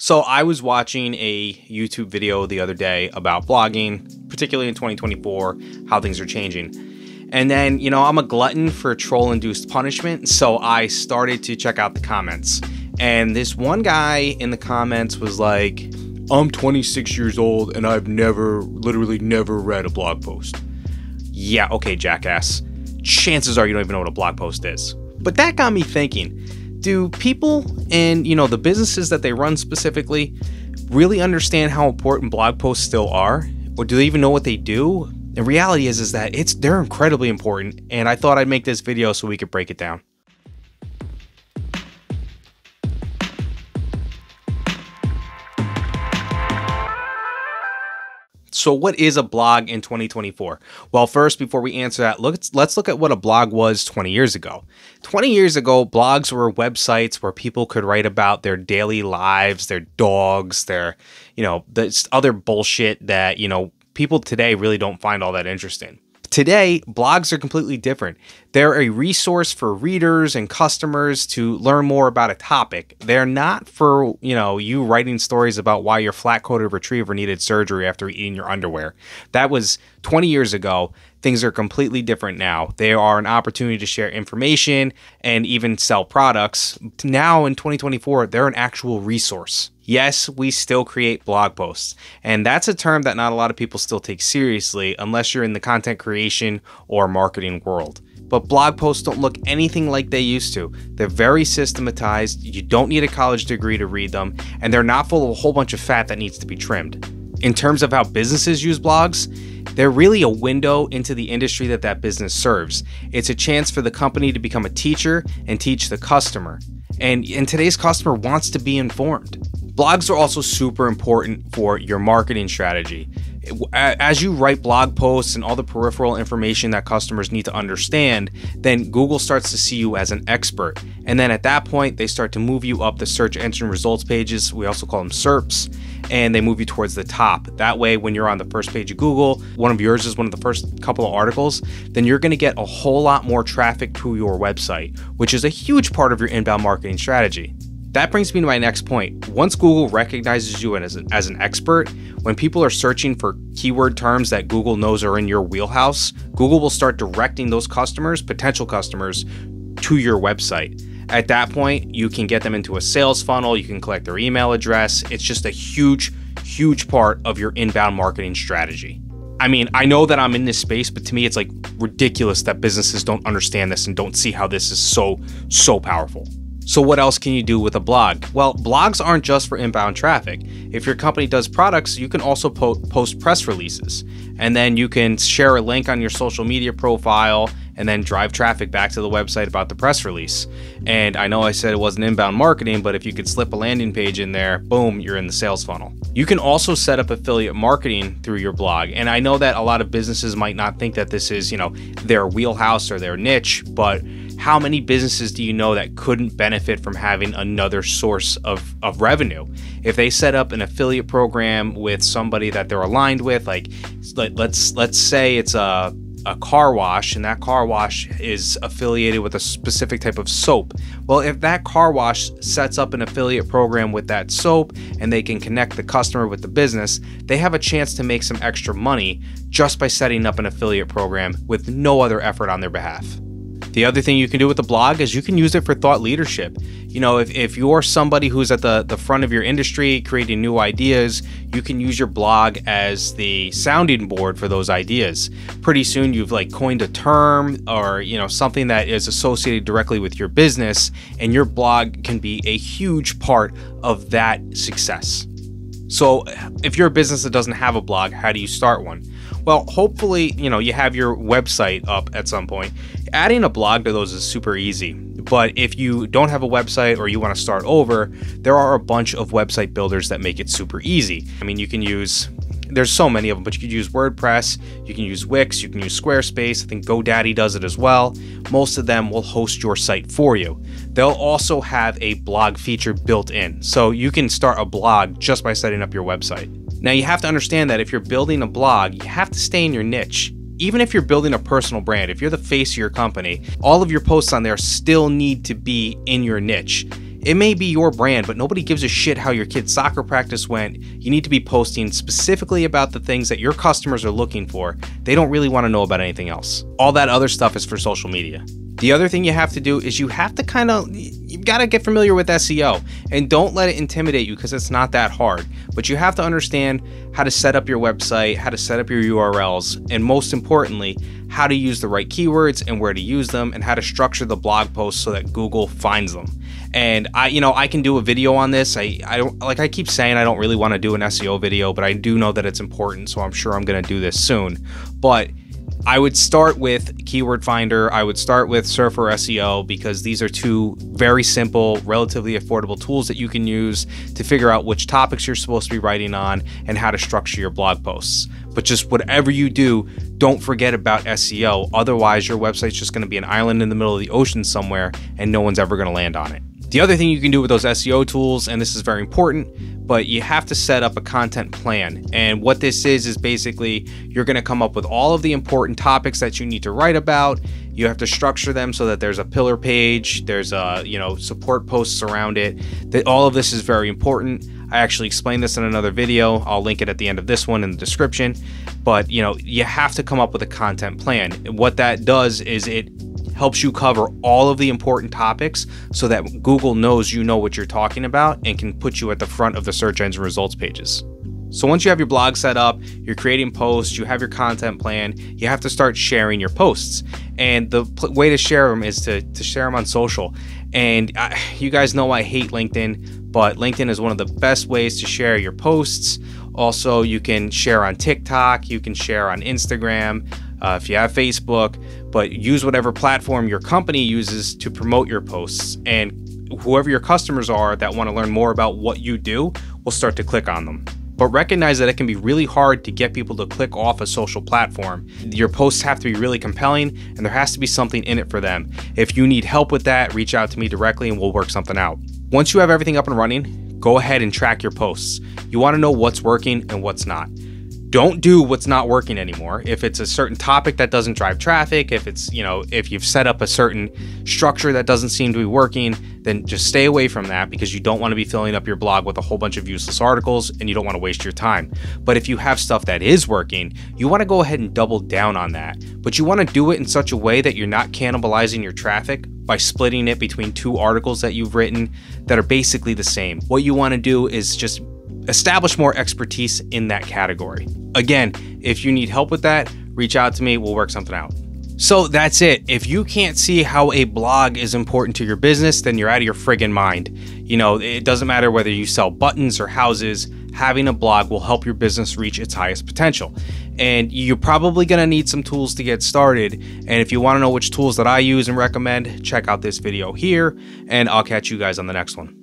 So I was watching a YouTube video the other day about blogging, particularly in 2024, how things are changing. And then, I'm a glutton for troll-induced punishment, so I started to check out the comments. And this one guy in the comments was like, I'm 26 years old and I've literally never read a blog post. Yeah, okay, jackass. Chances are you don't even know what a blog post is. But that got me thinking, do people and, the businesses that they run specifically really understand how important blog posts still are? Or do they even know what they do? The reality is that they're incredibly important, and I thought I'd make this video so we could break it down. So what is a blog in 2024? Well, first, before we answer that, let's look at what a blog was 20 years ago. 20 years ago, blogs were websites where people could write about their daily lives, their dogs, their, this other bullshit that, people today really don't find all that interesting. Today, blogs are completely different. They're a resource for readers and customers to learn more about a topic. They're not for, you writing stories about why your flat-coated retriever needed surgery after eating your underwear. That was 20 years ago. Things are completely different now. They are an opportunity to share information and even sell products. Now in 2024, they're an actual resource. Yes, we still create blog posts, and that's a term that not a lot of people still take seriously unless you're in the content creation or marketing world. But blog posts don't look anything like they used to. They're very systematized, you don't need a college degree to read them, and they're not full of a whole bunch of fat that needs to be trimmed. In terms of how businesses use blogs, they're really a window into the industry that business serves. It's a chance for the company to become a teacher and teach the customer. And today's customer wants to be informed. Blogs are also super important for your marketing strategy. As you write blog posts and all the peripheral information that customers need to understand, then Google starts to see you as an expert. And then at that point, they start to move you up the search engine results pages. We also call them SERPs. And they move you towards the top. That way, when you're on the first page of Google, one of yours is one of the first couple of articles, then you're going to get a whole lot more traffic to your website, which is a huge part of your inbound marketing strategy. That brings me to my next point. Once Google recognizes you as an expert, when people are searching for keyword terms that Google knows are in your wheelhouse, Google will start directing those potential customers, to your website. At that point, you can get them into a sales funnel, you can collect their email address. It's just a huge, huge part of your inbound marketing strategy. I mean, I know that I'm in this space, but to me, it's like ridiculous that businesses don't understand this and don't see how this is so powerful. So what else can you do with a blog? Well, blogs aren't just for inbound traffic. If your company does products, you can also post press releases. And then you can share a link on your social media profile and then drive traffic back to the website about the press release. And I know I said it wasn't inbound marketing, but if you could slip a landing page in there, boom, you're in the sales funnel. You can also set up affiliate marketing through your blog. And I know that a lot of businesses might not think that this is, their wheelhouse or their niche, but how many businesses do you know that couldn't benefit from having another source of revenue? If they set up an affiliate program with somebody that they're aligned with, like let's say it's a car wash, and that car wash is affiliated with a specific type of soap. Well, if that car wash sets up an affiliate program with that soap and they can connect the customer with the business, they have a chance to make some extra money just by setting up an affiliate program with no other effort on their behalf. The other thing you can do with the blog is you can use it for thought leadership. If you're somebody who's at the front of your industry creating new ideas, you can use your blog as the sounding board for those ideas. Pretty soon you've coined a term or something that is associated directly with your business, and your blog can be a huge part of that success. So if you're a business that doesn't have a blog, how do you start one? Well, hopefully, you have your website up at some point. Adding a blog to those is super easy. But if you don't have a website or you want to start over, there are a bunch of website builders that make it super easy. I mean, there's so many of them, but you could use WordPress, you can use Wix, you can use Squarespace. I think GoDaddy does it as well. Most of them will host your site for you. They'll also have a blog feature built in. So you can start a blog just by setting up your website. Now you have to understand that if you're building a blog, you have to stay in your niche. Even if you're building a personal brand, if you're the face of your company, all of your posts on there still need to be in your niche. It may be your brand, but nobody gives a shit how your kid's soccer practice went. You need to be posting specifically about the things that your customers are looking for. They don't really want to know about anything else. All that other stuff is for social media. The other thing you have to do is you have to you've got to get familiar with SEO, and don't let it intimidate you because it's not that hard. But you have to understand how to set up your website, how to set up your URLs, and most importantly, how to use the right keywords and where to use them, and how to structure the blog posts so that Google finds them. And I can do a video on this. I don't, like I keep saying, I don't really want to do an SEO video, but I do know that it's important, so I'm sure I'm going to do this soon. But I would start with Keyword Finder. I would start with Surfer SEO, because these are two very simple, relatively affordable tools that you can use to figure out which topics you're supposed to be writing on and how to structure your blog posts. But just whatever you do, don't forget about SEO. Otherwise, your website's just going to be an island in the middle of the ocean somewhere and no one's ever going to land on it. The other thing you can do with those SEO tools, and this is very important, but you have to set up a content plan. And what this is basically you're going to come up with all of the important topics that you need to write about. You have to structure them so that there's a pillar page, there's a support posts around it. That all of this is very important. I actually explained this in another video. I'll link it at the end of this one in the description. But you have to come up with a content plan. And what that does is it helps you cover all of the important topics so that Google knows you know what you're talking about and can put you at the front of the search engine results pages. So once you have your blog set up, you're creating posts, you have your content plan, you have to start sharing your posts. And the way to share them is to share them on social. And you guys know I hate LinkedIn, but LinkedIn is one of the best ways to share your posts. Also, you can share on TikTok, you can share on Instagram, if you have Facebook, but use whatever platform your company uses to promote your posts. And whoever your customers are that want to learn more about what you do will start to click on them. But recognize that it can be really hard to get people to click off a social platform. Your posts have to be really compelling, and there has to be something in it for them. If you need help with that, reach out to me directly and we'll work something out. Once you have everything up and running, go ahead and track your posts. You want to know what's working and what's not. Don't do what's not working anymore. If it's a certain topic that doesn't drive traffic, if it's, if you've set up a certain structure that doesn't seem to be working, then just stay away from that, because you don't want to be filling up your blog with a whole bunch of useless articles and you don't want to waste your time. But if you have stuff that is working, you want to go ahead and double down on that. But you want to do it in such a way that you're not cannibalizing your traffic by splitting it between two articles that you've written that are basically the same. What you want to do is just establish more expertise in that category. Again, if you need help with that, reach out to me, we'll work something out. So that's it. If you can't see how a blog is important to your business, then you're out of your friggin' mind. It doesn't matter whether you sell buttons or houses, having a blog will help your business reach its highest potential. And you're probably gonna need some tools to get started. And if you wanna know which tools that I use and recommend, check out this video here, and I'll catch you guys on the next one.